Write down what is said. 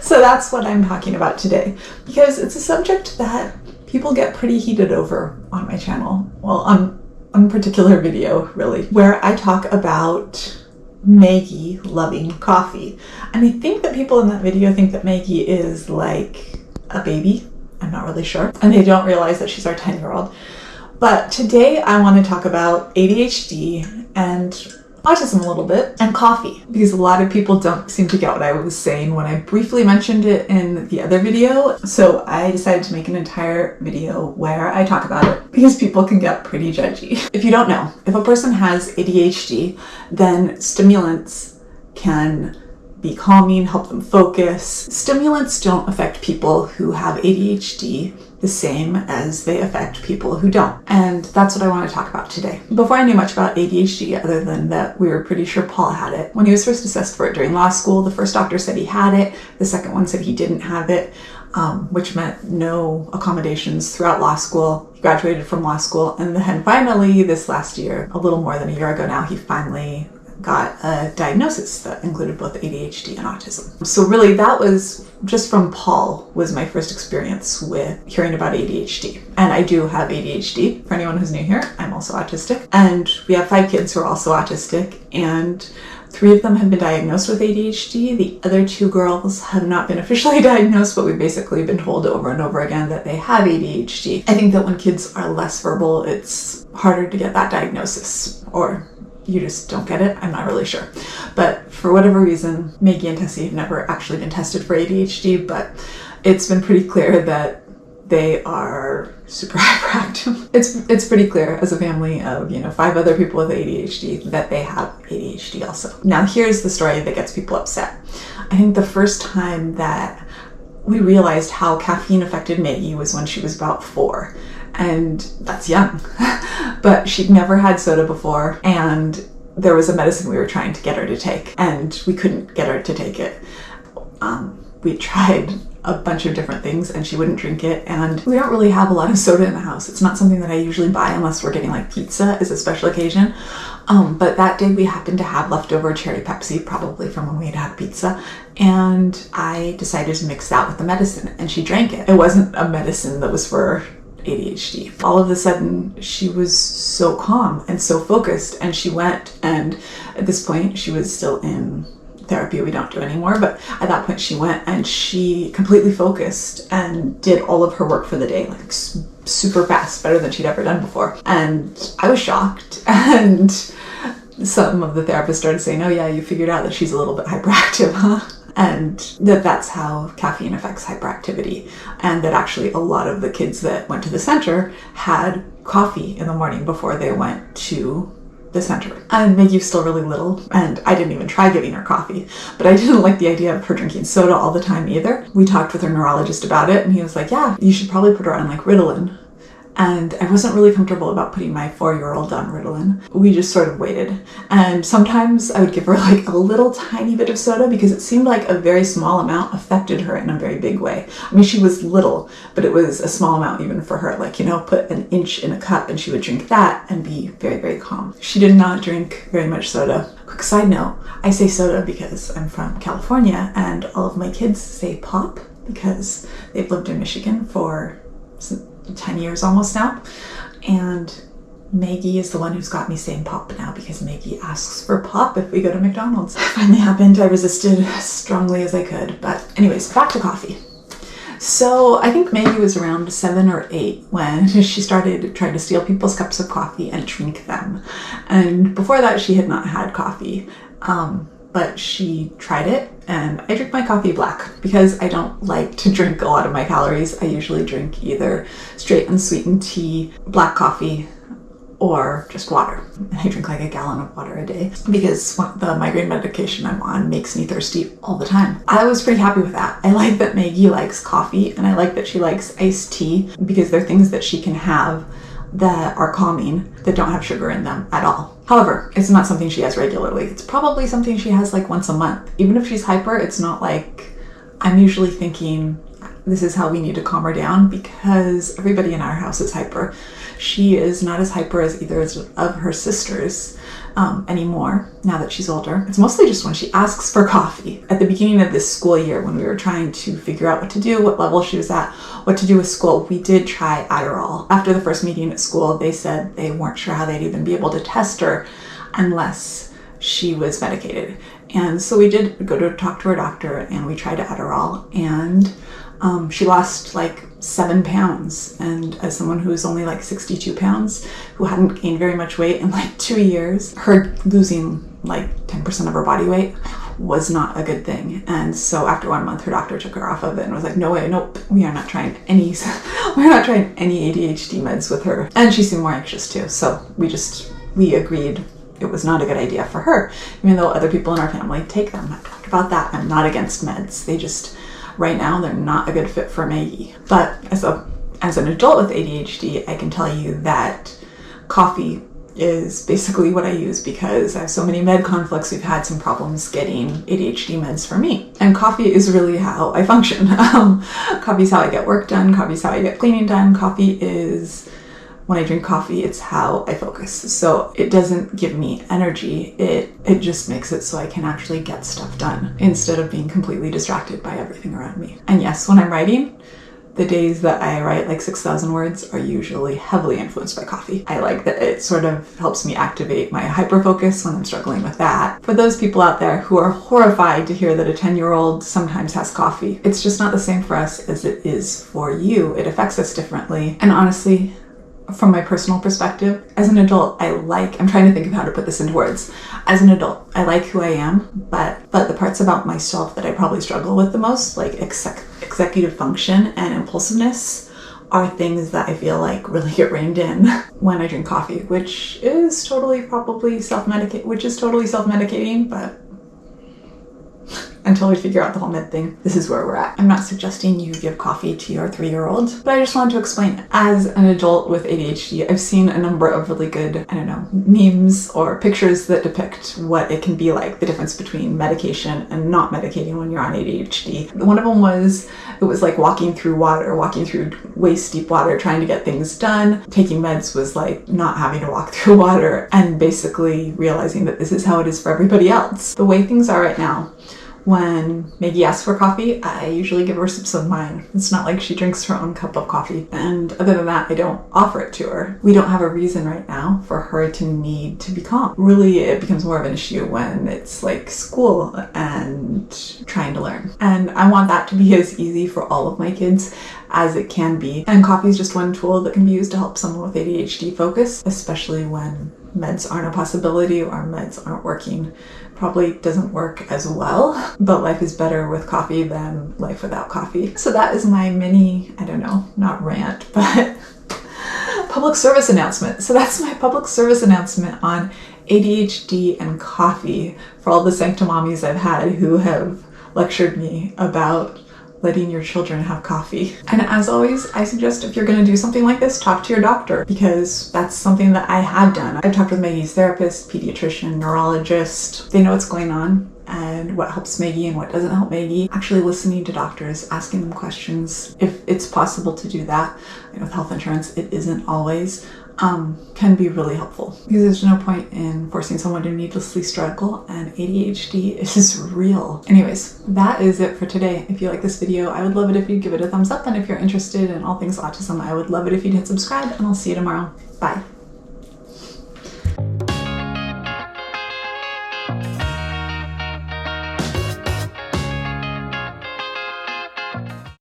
So that's what I'm talking about today, because it's a subject that people get pretty heated over on my channel. Well, on a particular video, really, where I talk about Maggie loving coffee. And I think that people in that video think that Maggie is like a baby. I'm not really sure. And they don't realize that she's our 10-year-old. But today I want to talk about ADHD and autism a little bit, and coffee, because a lot of people don't seem to get what I was saying when I briefly mentioned it in the other video. So I decided to make an entire video where I talk about it, because people can get pretty judgy. If you don't know, if a person has ADHD, then stimulants can be calming, help them focus. Stimulants don't affect people who have ADHD the same as they affect people who don't. And that's what I want to talk about today. Before I knew much about ADHD, other than that we were pretty sure Paul had it. When he was first assessed for it during law school, the first doctor said he had it. The second one said he didn't have it, which meant no accommodations throughout law school. He graduated from law school, and then finally this last year, a little more than a year ago now, he finally got a diagnosis that included both ADHD and autism. So really that was just from Paul was my first experience with hearing about ADHD. And I do have ADHD. For anyone who's new here, I'm also autistic. And we have 5 kids who are also autistic, and 3 of them have been diagnosed with ADHD. The other 2 girls have not been officially diagnosed, but we've basically been told over and over again that they have ADHD. I think that when kids are less verbal, it's harder to get that diagnosis, or you just don't get it. I'm not really sure. But for whatever reason, Maggie and Tessie have never actually been tested for ADHD, but it's been pretty clear that they are super hyperactive. It's pretty clear as a family of, 5 other people with ADHD that they have ADHD also. Now here's the story that gets people upset. I think the first time that we realized how caffeine affected Maggie was when she was about 4. And that's young, but she'd never had soda before, and there was a medicine we were trying to get her to take, and we couldn't get her to take it. We tried a bunch of different things and she wouldn't drink it, and we don't really have a lot of soda in the house. It's not something that I usually buy unless we're getting like pizza as a special occasion. But that day we happened to have leftover cherry Pepsi, probably from when we had had pizza, and I decided to mix that with the medicine, and she drank it. It wasn't a medicine that was for ADHD. All of a sudden she was so calm and so focused, and she went, and at this point she was still in therapy we don't do anymore, but at that point she went and she completely focused and did all of her work for the day, like super fast, better than she'd ever done before. And I was shocked, and some of the therapists started saying, oh yeah, you figured out that she's a little bit hyperactive, huh? And that's how caffeine affects hyperactivity, and that actually a lot of the kids that went to the center had coffee in the morning before they went to the center. And Maggie was still really little, and I didn't even try giving her coffee, but I didn't like the idea of her drinking soda all the time either. We talked with her neurologist about it, and he was like, yeah, you should probably put her on like Ritalin. And I wasn't really comfortable about putting my 4-year-old on Ritalin. We just sort of waited. And sometimes I would give her like a little tiny bit of soda, because it seemed like a very small amount affected her in a very big way. I mean, she was little, but it was a small amount even for her. Like, put an inch in a cup and she would drink that and be very, very calm. She did not drink very much soda. Quick side note, I say soda because I'm from California, and all of my kids say pop because they've lived in Michigan for 10 years almost now, and Maggie is the one who's got me saying pop now, because Maggie asks for pop if we go to McDonald's. It finally happened. I resisted as strongly as I could, but anyways, back to coffee. So I think Maggie was around 7 or 8 when she started trying to steal people's cups of coffee and drink them, and before that she had not had coffee. But she tried it, and I drink my coffee black because I don't like to drink a lot of my calories. I usually drink either straight unsweetened tea, black coffee, or just water. I drink like a gallon of water a day because the migraine medication I'm on makes me thirsty all the time. I was pretty happy with that. I like that Maggie likes coffee, and I like that she likes iced tea, because they're things that she can have that are calming, that don't have sugar in them at all. However, it's not something she has regularly. It's probably something she has like once a month. Even if she's hyper, it's not like, I'm usually thinking this is how we need to calm her down, because everybody in our house is hyper. She is not as hyper as either of her sisters anymore, now that she's older. It's mostly just when she asks for coffee. At the beginning of this school year, when we were trying to figure out what to do, what level she was at, what to do with school, we did try Adderall. After the first meeting at school, they said they weren't sure how they'd even be able to test her unless she was medicated. And so we did go to talk to her doctor, and we tried Adderall, and she lost like 7 pounds. And as someone who was only like 62 pounds, who hadn't gained very much weight in like 2 years, her losing like 10% of her body weight was not a good thing. And so after 1 month, her doctor took her off of it and was like, no way, nope, we are not trying any ADHD meds with her. And she seemed more anxious too. So we agreed it was not a good idea for her, even though other people in our family take them. I've talked about that. I'm not against meds. They just, right now, they're not a good fit for Maggie. But as an adult with ADHD, I can tell you that coffee is basically what I use, because I have so many med conflicts. We've had some problems getting ADHD meds for me. And coffee is really how I function. Coffee is how I get work done. Coffee is how I get cleaning done. Coffee is, when I drink coffee, it's how I focus. So it doesn't give me energy. It just makes it so I can actually get stuff done instead of being completely distracted by everything around me. And yes, when I'm writing, the days that I write like 6,000 words are usually heavily influenced by coffee. I like that it sort of helps me activate my hyperfocus when I'm struggling with that. For those people out there who are horrified to hear that a 10-year-old sometimes has coffee, it's just not the same for us as it is for you. It affects us differently. And honestly, from my personal perspective, as an adult, I'm trying to think of how to put this into words. As an adult, I like who I am, but the parts about myself that I probably struggle with the most, like executive function and impulsiveness, are things that I feel like really get reined in when I drink coffee, which is totally self-medicating, but until we figure out the whole med thing, this is where we're at. I'm not suggesting you give coffee to your 3-year-old, but I just wanted to explain. As an adult with ADHD, I've seen a number of really good, memes or pictures that depict what it can be like, the difference between medication and not medicating when you're on ADHD. One of them was like walking through waist deep water, trying to get things done. Taking meds was like not having to walk through water, and basically realizing that this is how it is for everybody else. The way things are right now, when Maggie asks for coffee, I usually give her sips of mine. It's not like she drinks her own cup of coffee. And other than that, I don't offer it to her. We don't have a reason right now for her to need to be calm. Really, it becomes more of an issue when it's like school and trying to learn. And I want that to be as easy for all of my kids as it can be. And coffee is just one tool that can be used to help someone with ADHD focus, especially when meds aren't a possibility or meds aren't working. Probably doesn't work as well, but life is better with coffee than life without coffee. So that is my mini, not rant, but public service announcement. So that's my public service announcement on ADHD and coffee for all the sanctimommies I've had who have lectured me about letting your children have coffee. And as always, I suggest if you're going to do something like this, talk to your doctor, because that's something that I have done. I've talked with Maggie's therapist, pediatrician, neurologist. They know what's going on and what helps Maggie and what doesn't help Maggie. Actually listening to doctors, asking them questions, if it's possible to do that. With health insurance, it isn't always. Can be really helpful, because there's no point in forcing someone to needlessly struggle, and ADHD is real. Anyways, that is it for today. If you like this video, I would love it if you'd give it a thumbs up, and if you're interested in all things autism, I would love it if you'd hit subscribe, and I'll see you tomorrow. Bye.